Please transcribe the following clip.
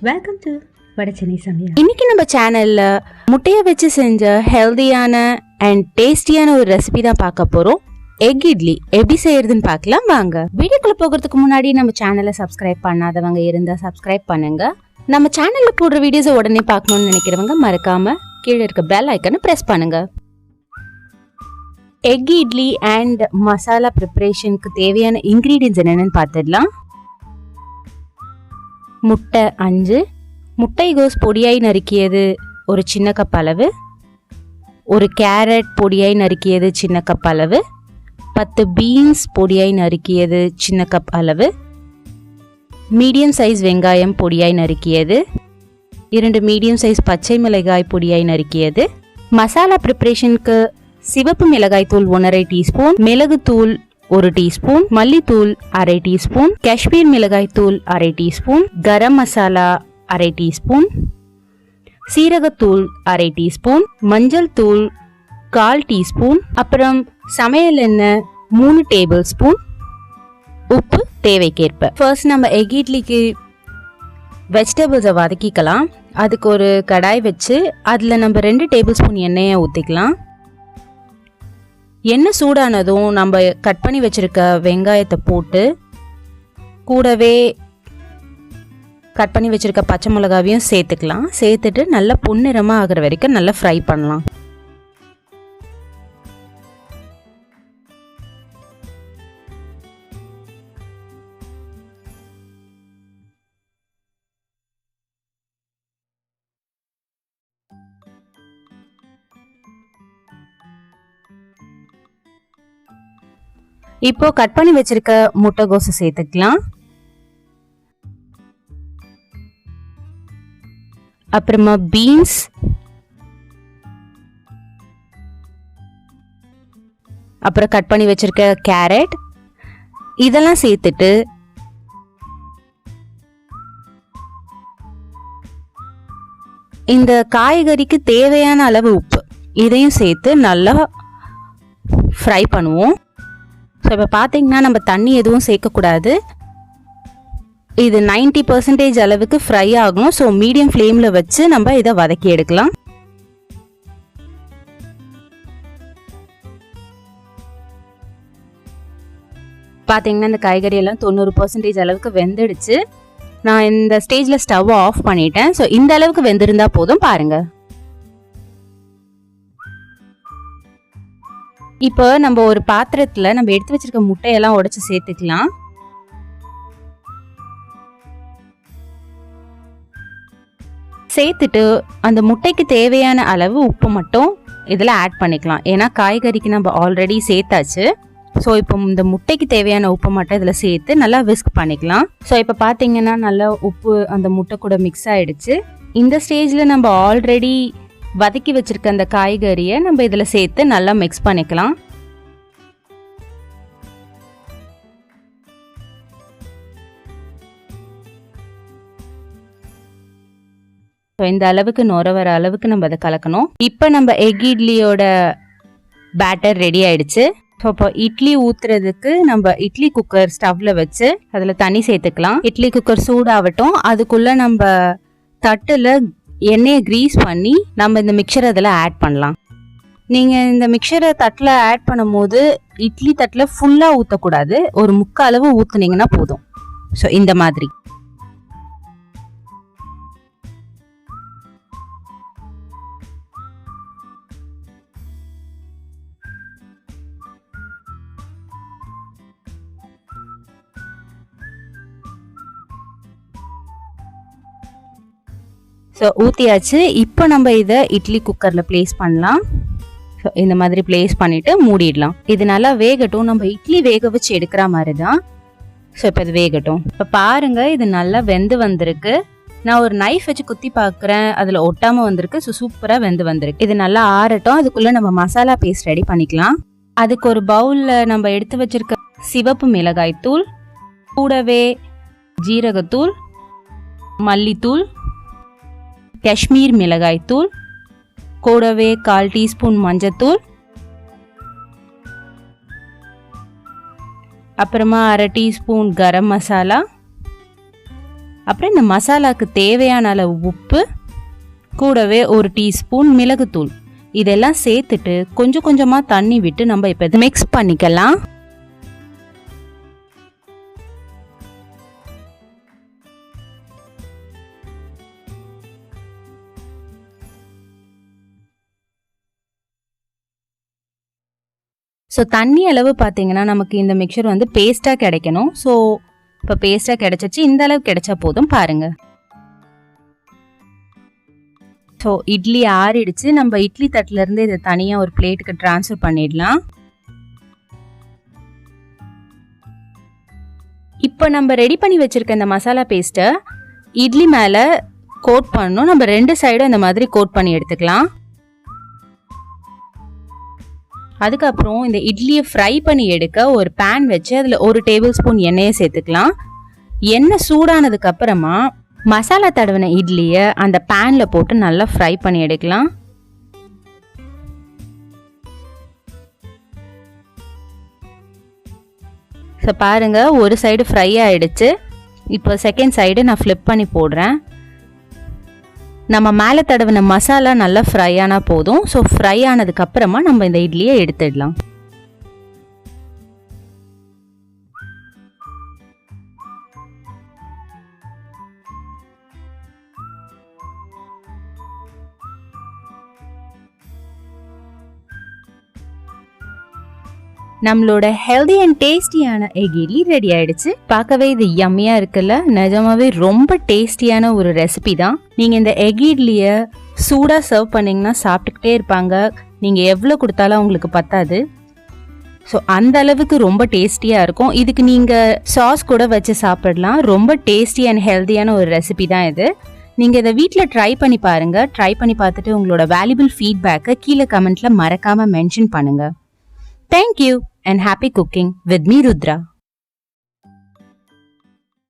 Welcome to Vada Chennai சமையல். இன்னைக்கு நம்ம சேனல்ல முட்டையை வச்சு செஞ்ச ஹெல்தியான அண்ட் டேஸ்டியான ஒரு ரெசிபி தான் பார்க்க போறோம். எக் இட்லி எப்படி செய்யறதுன்னு பார்க்கலாம் வாங்க. வீடியோக்குள்ள போகிறதுக்கு முன்னாடி நம்ம சேனலை சப்ஸ்கிரைப் பண்ணாதவங்க இருந்தா சப்ஸ்கிரைப் பண்ணுங்க. நம்ம சேனல்ல போடுற வீடியோஸை உடனே பார்க்கணும்னு நினைக்கிறவங்க மறக்காம கீழே இருக்க பெல் ஐக்கனை பிரஸ் பண்ணுங்க. எக் இட்லி அண்ட் மசாலா ப்ரிப்பரேஷனுக்கு தேவையான இன்கிரீடியன்ஸ் என்னென்னு பார்த்துடலாம். முட்டை 5, முட்டைகோஸ் பொடியாய் நறுக்கியது ஒரு சின்ன கப் அளவு, ஒரு கேரட் பொடியாய் நறுக்கியது சின்ன கப் அளவு, 10 பீன்ஸ் பொடியாய் நறுக்கியது சின்ன கப் அளவு, மீடியம் சைஸ் வெங்காயம் பொடியாய் நறுக்கியது, 2 மீடியம் சைஸ் பச்சை மிளகாய் பொடியாய் நறுக்கியது. மசாலா ப்ரிப்பரேஷனுக்கு சிவப்பு மிளகாய் தூள் 1/2 டீஸ்பூன், மிளகு தூள் 1 டீஸ்பூன், மல்லித்தூள் 1/2 டீஸ்பூன், காஷ்மீர் மிளகாய் தூள் 1/2 டீஸ்பூன், கரம் மசாலா 1/2 டீஸ்பூன், சீரகத்தூள் 1/2 டீஸ்பூன், மஞ்சள் தூள் 1/4 டீஸ்பூன், அப்புறம் சமையல் எண்ணெய் 3 டேபிள் ஸ்பூன், உப்பு தேவைக்கேற்ப. ஃபர்ஸ்ட் நம்ம எக் இட்லிக்கு வெஜிடபிள்ஸை வதக்கிக்கலாம். அதுக்கு ஒரு கடாய் வச்சு அதில் நம்ம 2 டேபிள் ஸ்பூன் எண்ணெயை ஊற்றிக்கலாம். எண்ணெய் சூடானதும் நம்ம கட் பண்ணி வச்சிருக்க வெங்காயத்தை போட்டு கூடவே கட் பண்ணி வச்சிருக்க பச்சை மிளகாவையும் சேர்த்துக்கலாம். சேர்த்துட்டு நல்லா பொன்னிறமாக ஆகிற வரைக்கும் நல்லா ஃப்ரை பண்ணலாம். இப்போ கட் பண்ணி வச்சிருக்க முட்டைகோஸை சேர்த்துக்கலாம். அப்புறமா பீன்ஸ், அப்புறம் கட் பண்ணி வச்சிருக்க கேரட் இதெல்லாம் சேர்த்துட்டு இந்த காய்கறிக்கு தேவையான அளவு உப்பு இதையும் சேர்த்து நல்லா ஃப்ரை பண்ணுவோம். ஸோ இப்போ பார்த்தீங்கன்னா நம்ம தண்ணி எதுவும் சேர்க்கக்கூடாது. இது 90% அளவுக்கு ஃப்ரை ஆகணும். ஸோ மீடியம் ஃப்ளேமில் வச்சு நம்ம இதை வதக்கி எடுக்கலாம். பார்த்தீங்கன்னா இந்த காய்கறி எல்லாம் 90% அளவுக்கு வெந்துடுச்சு. நான் இந்த ஸ்டேஜில் ஸ்டவ் ஆஃப் பண்ணிட்டேன். ஸோ இந்த அளவுக்கு வெந்திருந்தா போதும். பாருங்க, இப்போ நம்ம ஒரு பாத்திரத்துல நம்ம எடுத்து வச்சிருக்க முட்டையெல்லாம் உடைச்சு சேர்த்துக்கலாம். சேர்த்துட்டு அந்த முட்டைக்கு தேவையான அளவு உப்பு மட்டும் இதில் ஆட் பண்ணிக்கலாம். ஏன்னா காய்கறிக்கு நம்ம ஆல்ரெடி சேர்த்தாச்சு. ஸோ இப்போ இந்த முட்டைக்கு தேவையான உப்பு மட்டும் இதில் சேர்த்து நல்லா விஸ்க் பண்ணிக்கலாம். ஸோ இப்போ பார்த்தீங்கன்னா நல்லா உப்பு அந்த முட்டை கூட மிக்ஸ் ஆயிடுச்சு. இந்த ஸ்டேஜில் நம்ம ஆல்ரெடி வதக்கி வச்சிருக்க அந்த காய்கறியை நம்ம இதில் சேர்த்து நல்லா மிக்ஸ் பண்ணிக்கலாம். இந்த அளவுக்கு நுர வர அளவுக்கு நம்ம அதை கலக்கணும். இப்போ நம்ம எக் இட்லியோட பேட்டர் ரெடி ஆயிடுச்சு. ஸோ இப்போ இட்லி ஊத்துறதுக்கு நம்ம இட்லி குக்கர் ஸ்டவ்ல வச்சு அதில் தண்ணி சேர்த்துக்கலாம். இட்லி குக்கர் சூடாகட்டும். அதுக்குள்ள நம்ம தட்டுல எண்ணெயை கிரீஸ் பண்ணி நம்ம இந்த மிக்சரை அதில் ஆட் பண்ணலாம். நீங்கள் இந்த மிக்சரை தட்டில் ஆட் பண்ணும் போது இட்லி தட்டில் ஃபுல்லாக ஊற்றக்கூடாது. ஒரு முக்கால் அளவு ஊற்றுனீங்கன்னா போதும். ஸோ இந்த மாதிரி ஸோ ஊற்றியாச்சு. இப்போ நம்ம இதை இட்லி குக்கரில் ப்ளேஸ் பண்ணலாம். ஸோ இந்த மாதிரி ப்ளேஸ் பண்ணிவிட்டு மூடிடலாம். இது நல்லா வேகட்டும். நம்ம இட்லி வேக வச்சு எடுக்கிற மாதிரி தான். ஸோ இப்போ இது வேகட்டும். இப்போ பாருங்கள், இது நல்லா வெந்து வந்திருக்கு. நான் ஒரு நைஃப் வச்சு குத்தி பார்க்குறேன், அதில் ஒட்டாமல் வந்திருக்கு. ஸோ சூப்பராக வெந்து வந்திருக்கு. இது நல்லா ஆறட்டும். அதுக்குள்ளே நம்ம மசாலா பேஸ்ட் ரெடி பண்ணிக்கலாம். அதுக்கு ஒரு பவுலில் நம்ம எடுத்து வச்சிருக்க சிவப்பு மிளகாய் தூள், கூடவே ஜீரகத்தூள், மல்லித்தூள், காஷ்மீர் மிளகாய் தூள், கூடவே 1/4 டீஸ்பூன் மஞ்சத்தூள், அப்புறமா 1/2 டீஸ்பூன் கரம் மசாலா, அப்புறம் இந்த மசாலாவுக்கு தேவையான அளவு உப்பு, கூடவே 1 டீஸ்பூன் மிளகுத்தூள். இதெல்லாம் சேர்த்துட்டு கொஞ்சம் கொஞ்சமாக தண்ணி விட்டு நம்ம இப்போ இதை மிக்ஸ் பண்ணிக்கலாம். ஸோ தண்ணி அளவு பார்த்தீங்கன்னா நமக்கு இந்த மிக்சர் வந்து பேஸ்ட்டாக கிடைக்கணும். ஸோ இப்போ பேஸ்ட்டாக கிடைச்சிச்சு, இந்த அளவு கிடைச்சா போதும் பாருங்கள். ஸோ இட்லி ஆறிடுச்சு. நம்ம இட்லி தட்டிலேருந்து இதை தனியாக ஒரு பிளேட்டுக்கு ட்ரான்ஸ்ஃபர் பண்ணிடலாம். இப்போ நம்ம ரெடி பண்ணி வச்சுருக்க இந்த மசாலா பேஸ்ட்டை இட்லி மேலே கோட் பண்ணணும். நம்ம 2 சைடும் இந்த மாதிரி கோட் பண்ணி எடுத்துக்கலாம். அதுக்கப்புறம் இந்த இட்லியை ஃப்ரை பண்ணி எடுக்க ஒரு பேன் வச்சு அதில் 1 டேபிள் ஸ்பூன் எண்ணெயை சேர்த்துக்கலாம். எண்ணெய் சூடானதுக்கு அப்புறமா மசாலா தடவின இட்லியை அந்த பேனில் போட்டு நல்லா ஃப்ரை பண்ணி எடுக்கலாம். ஸோ பாருங்கள், ஒரு சைடு ஃப்ரை ஆகிடுச்சு. இப்போ செகண்ட் சைடு நான் ஃப்ளிப் பண்ணி போடுறேன். நம்ம மேலே தடவின மசாலா நல்லா ஃப்ரை ஆனால் போதும். ஸோ ஃப்ரை ஆனதுக்கப்புறமா நம்ம இந்த இட்லியை எடுத்துடலாம். நம்மளோட ஹெல்தி அண்ட் டேஸ்டியான எக் இட்லி ரெடி ஆயிடுச்சு. பார்க்கவே இது யம்மியா இருக்குல்ல. நிஜமாவே ரொம்ப டேஸ்டியான ஒரு ரெசிபி தான். நீங்க இந்த எக் இட்லியை சூடா சர்வ் பண்ணீங்கன்னா சாப்பிட்டுக்கிட்டே இருப்பாங்க. நீங்க எவ்வளோ கொடுத்தாலும் அவங்களுக்கு பத்தாது. ஸோ அந்த அளவுக்கு ரொம்ப டேஸ்டியா இருக்கும். இதுக்கு நீங்க சாஸ் கூட வச்சு சாப்பிடலாம். ரொம்ப டேஸ்டி அண்ட் ஹெல்தியான ஒரு ரெசிபி தான் இது. நீங்க இதை வீட்டில் ட்ரை பண்ணி பாருங்க. ட்ரை பண்ணி பார்த்துட்டு உங்களோட வேல்யூபிள் ஃபீட்பேக்கை கீழே கமெண்ட்ல மறக்காம மென்ஷன் பண்ணுங்க. Thank you and happy cooking with me, Rudra.